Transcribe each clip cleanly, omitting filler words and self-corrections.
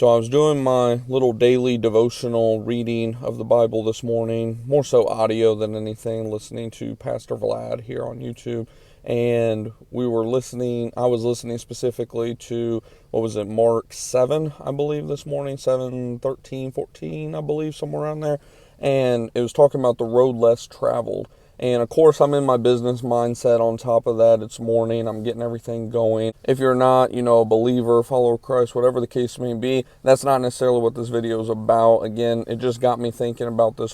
So I was doing my little daily devotional reading of the Bible this morning, more so audio than anything, listening to Pastor Vlad here on YouTube. And I was listening specifically to, Mark 7, I believe this morning, 7, 13, 14, I believe, somewhere around there. And it was talking about the road less traveled. And of course, I'm in my business mindset on top of that. It's morning. I'm getting everything going. If you're not, a believer, follower of Christ, whatever the case may be, that's not necessarily what this video is about. Again, it just got me thinking about the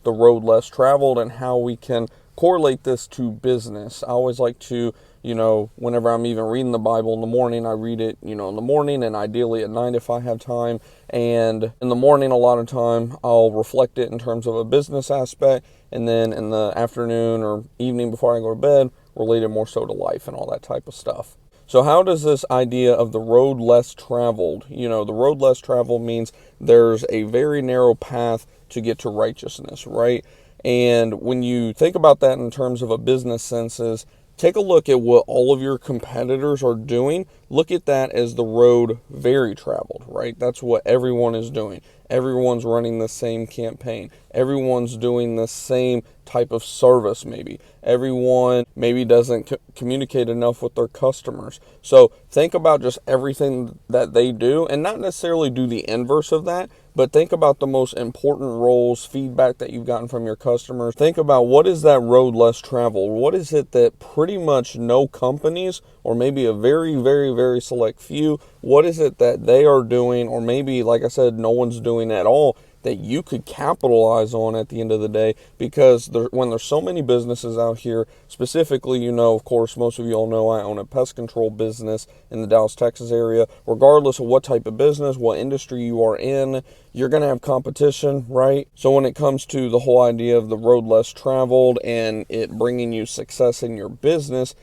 road less traveled and how we can correlate this to business. I always like to, whenever I'm even reading the Bible in the morning, I read it, in the morning and ideally at night if I have time. And in the morning, a lot of time, I'll reflect it in terms of a business aspect. And then in the afternoon or evening before I go to bed, relate it more so to life and all that type of stuff. So how does this idea of the road less traveled, the road less traveled means there's a very narrow path to get to righteousness, right? And when you think about that in terms of a business senses, take a look at what all of your competitors are doing. Look at that as the road very traveled, right? That's what everyone is doing. Everyone's running the same campaign. Everyone's doing the same type of service maybe. Everyone maybe doesn't communicate enough with their customers. So think about just everything that they do and not necessarily do the inverse of that, but think about the most important roles, feedback that you've gotten from your customers. Think about what is that road less traveled? What is it that pretty much no companies, or maybe a very, very, very select few, what is it that they are doing, or maybe, like I said, no one's doing at all, that you could capitalize on at the end of the day? Because when there's so many businesses out here, specifically, of course, most of you all know I own a pest control business in the Dallas, Texas area. Regardless of what type of business, what industry you are in, you're going to have competition, right? So when it comes to the whole idea of the road less traveled and it bringing you success in your business,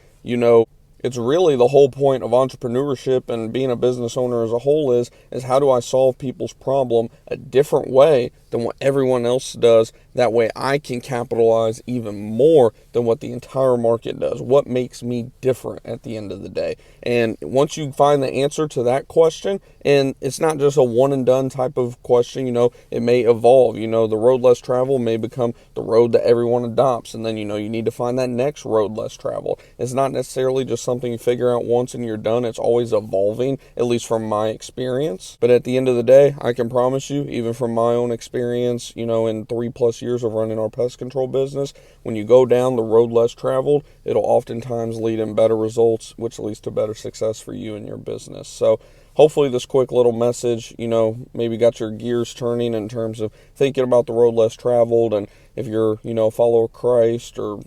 it's really the whole point of entrepreneurship and being a business owner as a whole is how do I solve people's problem a different way than what everyone else does? That way I can capitalize even more than what the entire market does. What makes me different at the end of the day? And once you find the answer to that question, and it's not just a one and done type of question, it may evolve. The road less traveled may become the road that everyone adopts. And then, you need to find that next road less traveled. It's not necessarily just something you figure out once and you're done. It's always evolving, at least from my experience. But at the end of the day, I can promise you, even from my own experience, in 3+ years of running our pest control business, when you go down the road less traveled, it'll oftentimes lead in better results, which leads to better success for you and your business. So hopefully this quick little message, maybe got your gears turning in terms of thinking about the road less traveled. And if you're, a follower of Christ or,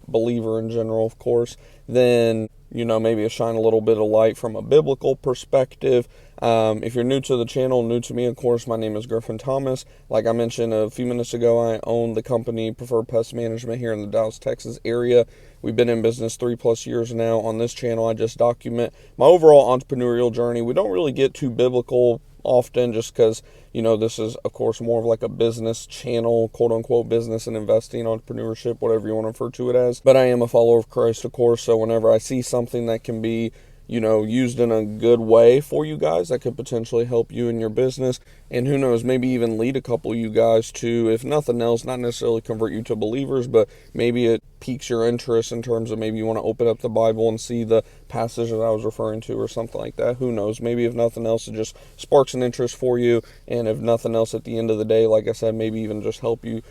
believer in general, of course, then, maybe shine a little bit of light from a biblical perspective. If you're new to the channel, new to me, of course, my name is Griffin Thomas. Like I mentioned a few minutes ago, I own the company Preferred Pest Management here in the Dallas, Texas area. We've been in business 3+ years now. On this channel, I just document my overall entrepreneurial journey. We don't really get too biblical often just because, this is, of course, more of like a business channel, quote unquote, business and investing, entrepreneurship, whatever you want to refer to it as. But I am a follower of Christ, of course. So whenever I see something that can be, used in a good way for you guys that could potentially help you in your business, and who knows, maybe even lead a couple of you guys to, if nothing else, not necessarily convert you to believers, but maybe it piques your interest in terms of maybe you want to open up the Bible and see the passage that I was referring to or something like that. Who knows? Maybe if nothing else, it just sparks an interest for you. And if nothing else, at the end of the day, like I said, maybe even just help you,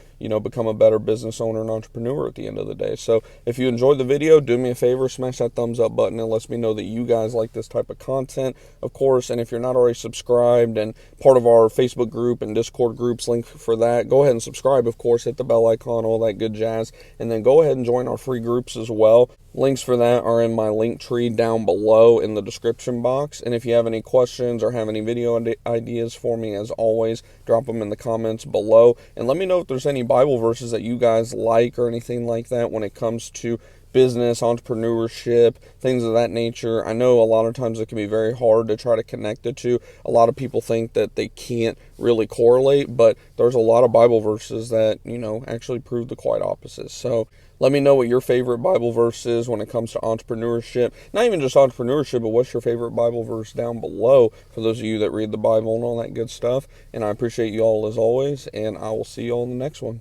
become a better business owner and entrepreneur at the end of the day. So if you enjoyed the video, do me a favor, smash that thumbs up button. It lets me know that you guys like this type of content, of course. And if you're not already subscribed and part of our Facebook group and Discord groups, link for that, go ahead and subscribe, of course, hit the bell icon, all that good jazz. And then go ahead and join our free groups as well. Links for that are in my LinkTree down below in the description box. And if you have any questions or have any video ideas for me, as always, drop them in the comments below. And let me know if there's any Bible verses that you guys like or anything like that when it comes to business, entrepreneurship, things of that nature. I know a lot of times it can be very hard to try to connect it to. A lot of people think that they can't really correlate, but there's a lot of Bible verses that, actually prove the quite opposite. So Let me know what your favorite Bible verse is when it comes to entrepreneurship. Not even just entrepreneurship, but what's your favorite Bible verse down below for those of you that read the Bible and all that good stuff. And I appreciate you all as always, and I will see you all in the next one.